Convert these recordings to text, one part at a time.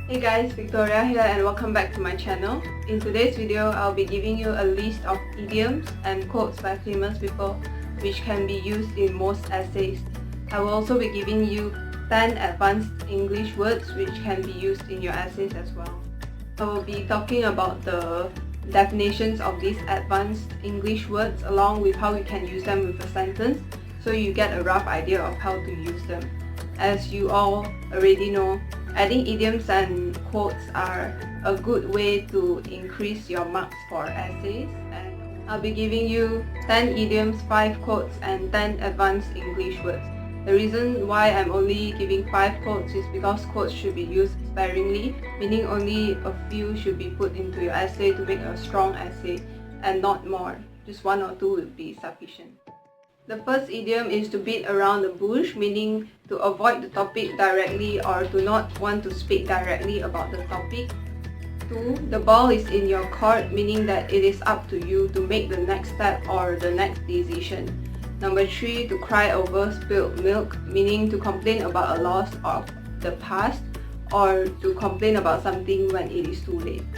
Hey guys, Victoria here and welcome back to my channel. In today's video, I'll be giving you a list of idioms and quotes by famous people which can be used in most essays. I will also be giving you 10 advanced English words which can be used in your essays as well. I will be talking about the definitions of these advanced English words along with how you can use them with a sentence so you get a rough idea of how to use them. As you all already know, adding idioms and quotes are a good way to increase your marks for essays, and I'll be giving you 10 idioms, 5 quotes and 10 advanced English words. The reason why I'm only giving 5 quotes is because quotes should be used sparingly, meaning only a few should be put into your essay to make a strong essay and not more. Just 1 or 2 would be sufficient. The first idiom is to beat around the bush, meaning to avoid the topic directly or to not want to speak directly about the topic. 2. The ball is in your court, meaning that it is up to you to make the next step or the next decision. Number 3. To cry over spilled milk, meaning to complain about a loss of the past or to complain about something when it is too late.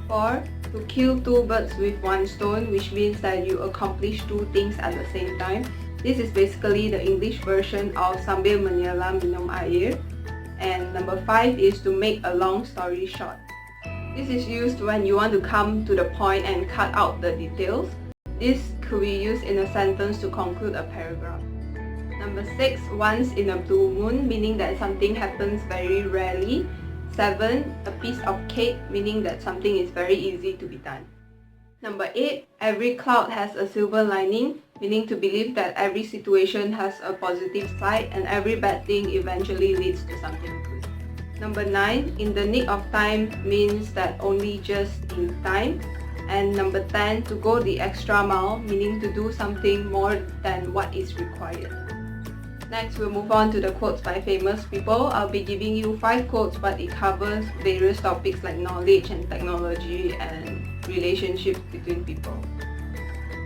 4. To kill 2 birds with 1 stone, which means that you accomplish 2 things at the same time. This is basically the English version of sambil menyela minum air. And number 5 is to make a long story short. This is used when you want to come to the point and cut out the details. This could be used in a sentence to conclude a paragraph. Number 6, once in a blue moon, meaning that something happens very rarely. 7. A piece of cake, meaning that something is very easy to be done. Number 8. Every cloud has a silver lining, meaning to believe that every situation has a positive side and every bad thing eventually leads to something good. Number 9. In the nick of time means that only just in time. And number 10. To go the extra mile, meaning to do something more than what is required. Next, we'll move on to the quotes by famous people. I'll be giving you 5 quotes, but it covers various topics like knowledge and technology and relationships between people.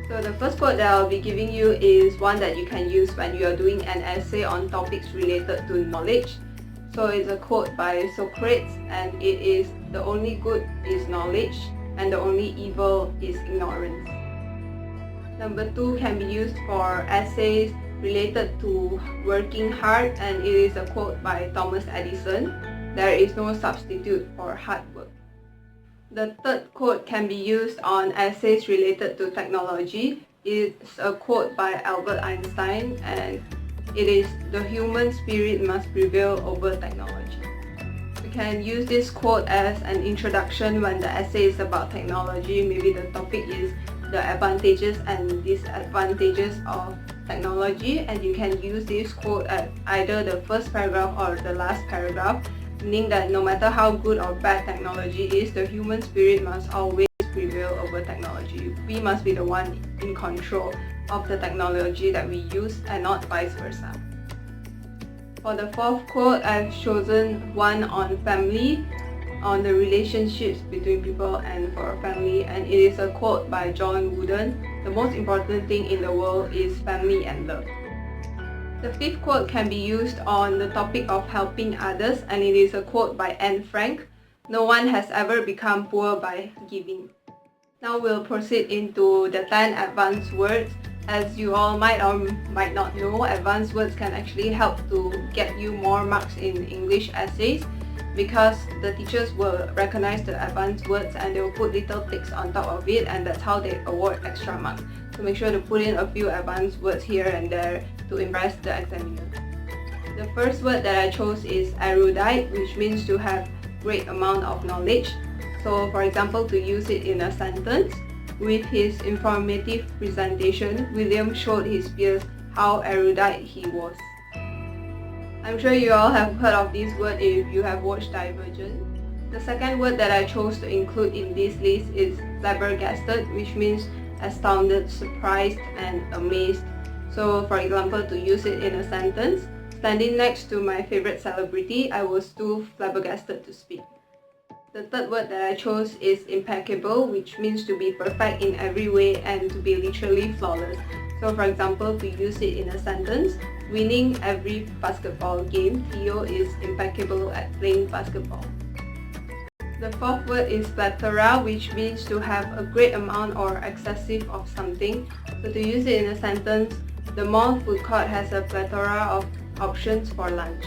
So the first quote that I'll be giving you is one that you can use when you are doing an essay on topics related to knowledge. So it's a quote by Socrates, and it is, "The only good is knowledge and the only evil is ignorance." Number 2 can be used for essays related to working hard, and it is a quote by Thomas Edison. "There is no substitute for hard work." The third quote can be used on essays related to technology. It's a quote by Albert Einstein, and it is, "The human spirit must prevail over technology." We can use this quote as an introduction when the essay is about technology. Maybe the topic is the advantages and disadvantages of technology, and you can use this quote at either the first paragraph or the last paragraph, meaning that no matter how good or bad technology is, the human spirit must always prevail over technology. We must be the one in control of the technology that we use and not vice versa. For the fourth quote, I've chosen one on family, on the relationships between people and for a family, and it is a quote by John Wooden. "The most important thing in the world is family and love." The fifth quote can be used on the topic of helping others, and it is a quote by Anne Frank. "No one has ever become poor by giving." Now we'll proceed into the 10 advanced words. As you all might or might not know, advanced words can actually help to get you more marks in English essays, because the teachers will recognize the advanced words and they will put little ticks on top of it, and that's how they award extra marks. So make sure to put in a few advanced words here and there to impress the examiner. The first word that I chose is erudite, which means to have great amount of knowledge. So for example, to use it in a sentence, "With his informative presentation, William showed his peers how erudite he was." I'm sure you all have heard of this word if you have watched Divergent. The second word that I chose to include in this list is flabbergasted, which means astounded, surprised, and amazed. So for example, to use it in a sentence, "Standing next to my favorite celebrity, I was too flabbergasted to speak." The third word that I chose is impeccable, which means to be perfect in every way and to be literally flawless. So for example, to use it in a sentence, winning every basketball game, Theo is impeccable at playing basketball. The fourth word is plethora, which means to have a great amount or excessive of something. So to use it in a sentence, the mall food court has a plethora of options for lunch.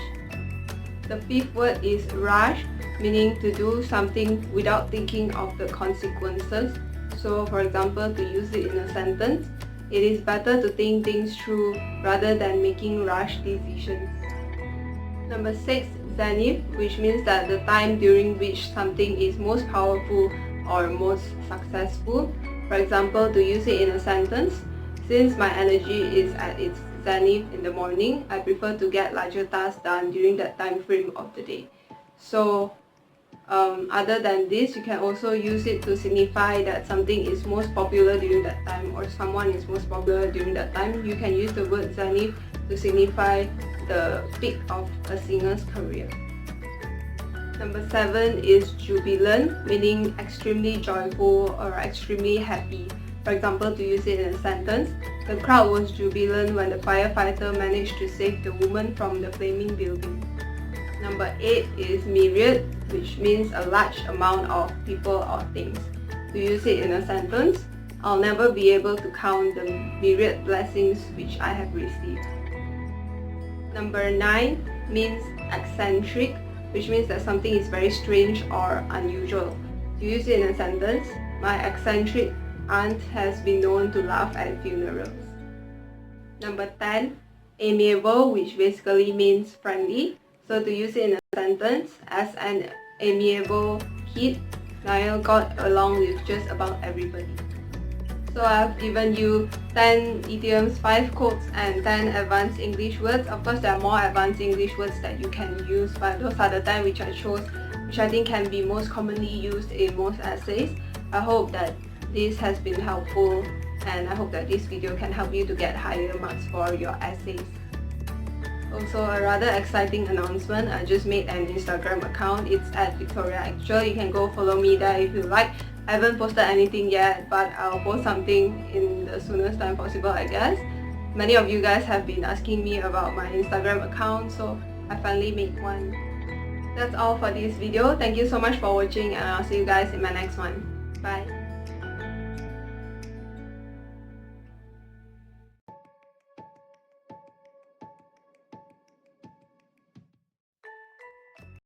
The fifth word is rush, meaning to do something without thinking of the consequences. So for example, to use it in a sentence, it is better to think things through rather than making rush decisions. Number 6, zenith, which means that the time during which something is most powerful or most successful. For example, to use it in a sentence, since my energy is at its zenith in the morning, I prefer to get larger tasks done during that time frame of the day. So other than this, you can also use it to signify that something is most popular during that time, or someone is most popular during that time. You can use the word zenith to signify the peak of a singer's career. Number 7 is jubilant, meaning extremely joyful or extremely happy. For example, to use it in a sentence, the crowd was jubilant when the firefighter managed to save the woman from the flaming building. Number 8 is myriad, which means a large amount of people or things. To use it in a sentence, I'll never be able to count the myriad blessings which I have received. Number 9 means eccentric, which means that something is very strange or unusual. To use it in a sentence, my eccentric aunt has been known to laugh at funerals. Number 10, amiable, which basically means friendly. So to use it in a sentence, as an amiable kid, Niall got along with just about everybody. So I've given you 10 idioms, 5 quotes and 10 advanced English words. Of course, there are more advanced English words that you can use, but those are the 10 which I chose, which I think can be most commonly used in most essays. I hope that this has been helpful, and I hope that this video can help you to get higher marks for your essays. Also, a rather exciting announcement, I just made an Instagram account. It's at victoriactual. You can go follow me there if you like. I haven't posted anything yet, but I'll post something in the soonest time possible, I guess. Many of you guys have been asking me about my Instagram account, so I finally made one. That's all for this video. Thank you so much for watching, and I'll see you guys in my next one. Bye!